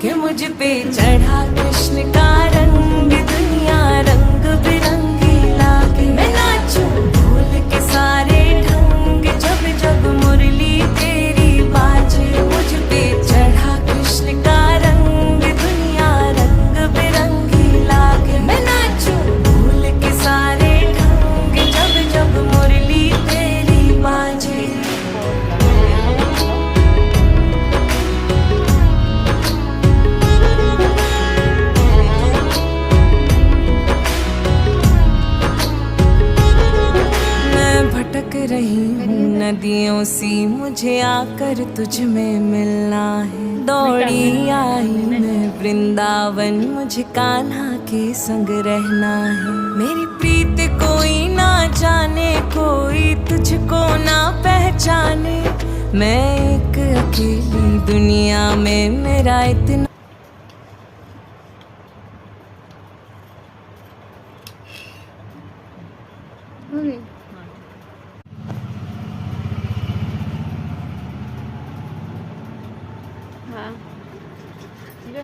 कि मुझ पे चढ़ा कृष्ण का रंग, दुनिया रंग बिरंगी लागे। मैं नाचूं भूल के सारे ढंग, जब जब मुरली तेरी बाजे। मुझ पे चढ़ा कृष्ण का रंग, दुनिया रंग बिरंगी लागे। मैं नाचूं भूल के सारे ढंग, जब जब मुरली तेरी बाजे। भटक रही हूँ नदियों सी, मुझे आकर तुझ में मिलना है। दौड़ी आई मैं वृंदावन, मुझे कान्हा के संग रहना है। मेरी प्रीत कोई ना जाने, कोई तुझको ना पहचाने। मैं एक अकेली दुनिया में, मेरा इतना हाँ